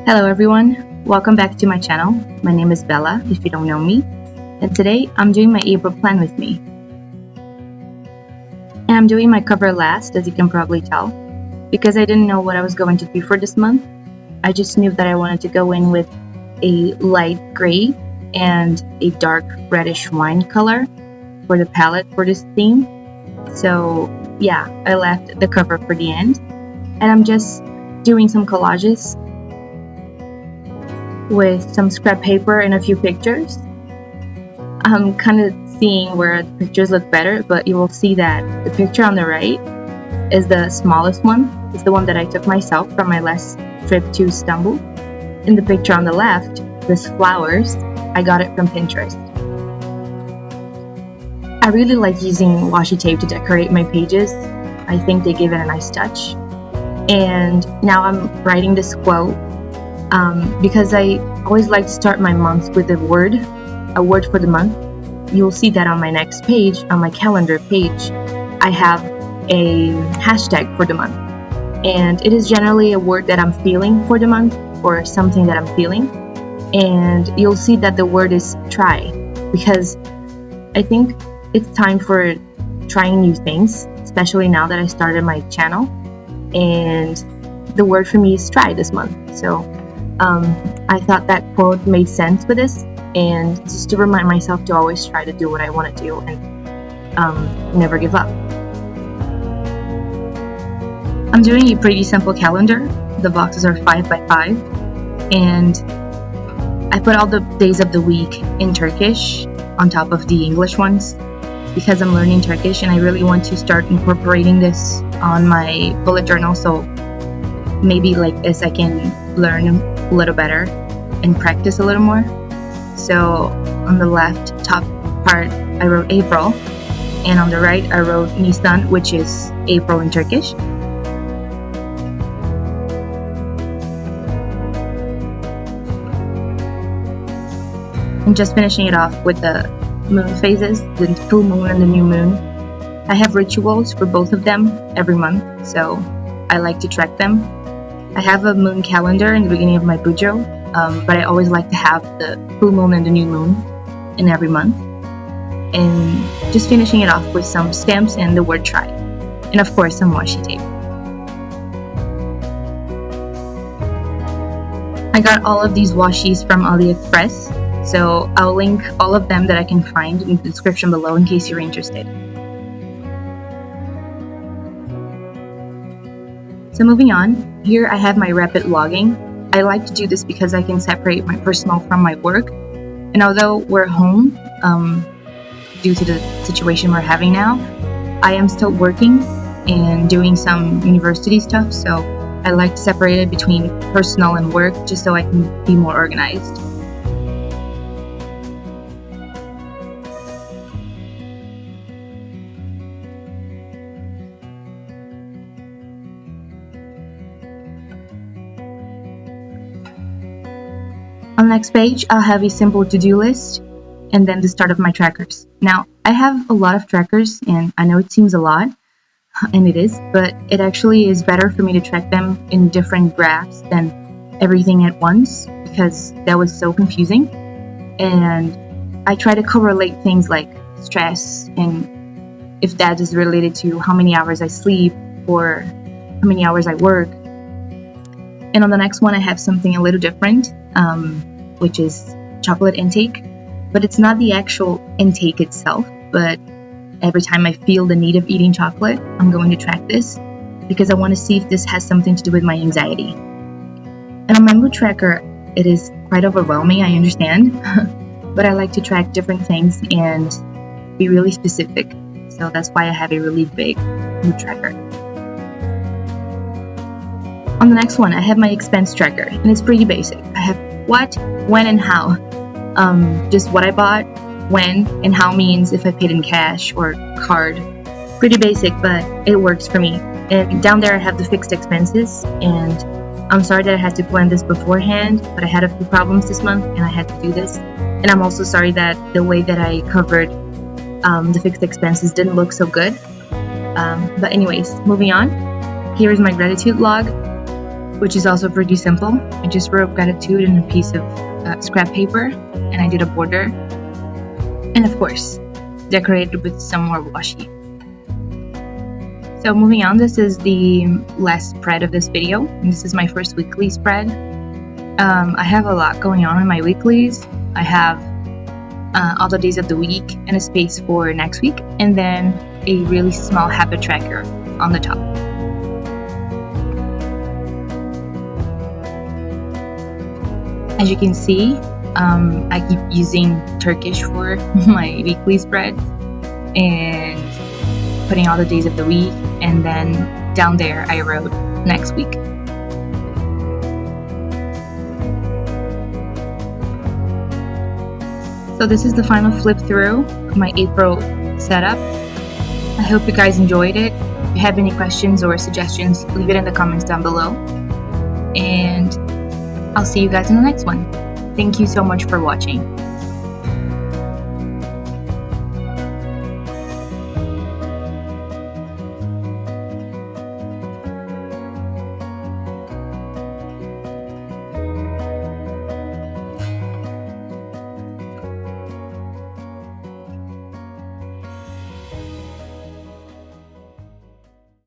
Hello everyone, welcome back to my channel. My name is Bella, if you don't know me, and today I'm doing my April plan with me. And I'm doing my cover last, as you can probably tell, because I didn't know what I was going to do for this month. I just knew that I wanted to go in with a light gray and a dark reddish wine color for the palette for this theme. So yeah, I left the cover for the end, and I'm just doing some collages with some scrap paper and a few pictures. I'm kind of seeing where the pictures look better, but you will see that the picture on the right is the smallest one. It's the one that I took myself from my last trip to Istanbul. In the picture on the left, this flowers, I got it from Pinterest. I really like using washi tape to decorate my pages. I think they give it a nice touch. And now I'm writing this quote because I always like to start my months with a word for the month. You'll see that on my next page, on my calendar page, I have a hashtag for the month. And it is generally a word that I'm feeling for the month, or something that I'm feeling. And you'll see that the word is try, because I think it's time for trying new things, especially now that I started my channel. And the word for me is try this month. So I thought that quote made sense with this, and just to remind myself to always try to do what I want to do and never give up. I'm doing a pretty simple calendar. The boxes are 5 by 5, and I put all the days of the week in Turkish on top of the English ones because I'm learning Turkish and I really want to start incorporating this on my bullet journal, so maybe like this I can learn a little better and practice a little more. So on the left top part I wrote April, and on the right I wrote Nisan, which is April in Turkish. I'm just finishing it off with the moon phases, the full moon and the new moon. I have rituals for both of them every month, so I like to track them. I have a moon calendar in the beginning of my bujo, but I always like to have the full moon and the new moon in every month. And just finishing it off with some stamps and the word try. And of course some washi tape. I got all of these washis from AliExpress, so I'll link all of them that I can find in the description below in case you're interested. So moving on, here I have my rapid logging. I like to do this because I can separate my personal from my work. And although we're home, due to the situation we're having now, I am still working and doing some university stuff. So I like to separate it between personal and work just so I can be more organized. On the next page, I'll have a simple to-do list and then the start of my trackers. Now, I have a lot of trackers, and I know it seems a lot, and it is, but it actually is better for me to track them in different graphs than everything at once, because that was so confusing. And I try to correlate things like stress, and if that is related to how many hours I sleep or how many hours I work. And on the next one, I have something a little different, which is chocolate intake. But it's not the actual intake itself, but every time I feel the need of eating chocolate, I'm going to track this because I want to see if this has something to do with my anxiety. And on my mood tracker, it is quite overwhelming, I understand, but I like to track different things and be really specific. So that's why I have a really big mood tracker. On the next one, I have my expense tracker, and it's pretty basic. I have what, when, and how. Just what I bought, when, and how means if I paid in cash or card. Pretty basic, but it works for me. And down there I have the fixed expenses, and I'm sorry that I had to plan this beforehand, but I had a few problems this month and I had to do this. And I'm also sorry that the way that I covered the fixed expenses didn't look so good. But anyways, moving on. Here is my gratitude log. which is also pretty simple. I just wrote gratitude in a piece of scrap paper, and I did a border, and of course decorated with some more washi. So moving on, this is the last spread of this video, and this is my first weekly spread. I have a lot going on in my weeklies. I have all the days of the week and a space for next week, and then a really small habit tracker on the top. As you can see, I keep using Turkish for my weekly spreads and putting all the days of the week, and then down there I wrote next week. So this is the final flip through of my April setup. I hope you guys enjoyed it. If you have any questions or suggestions, leave it in the comments down below. And I'll see you guys in the next one. Thank you so much for watching.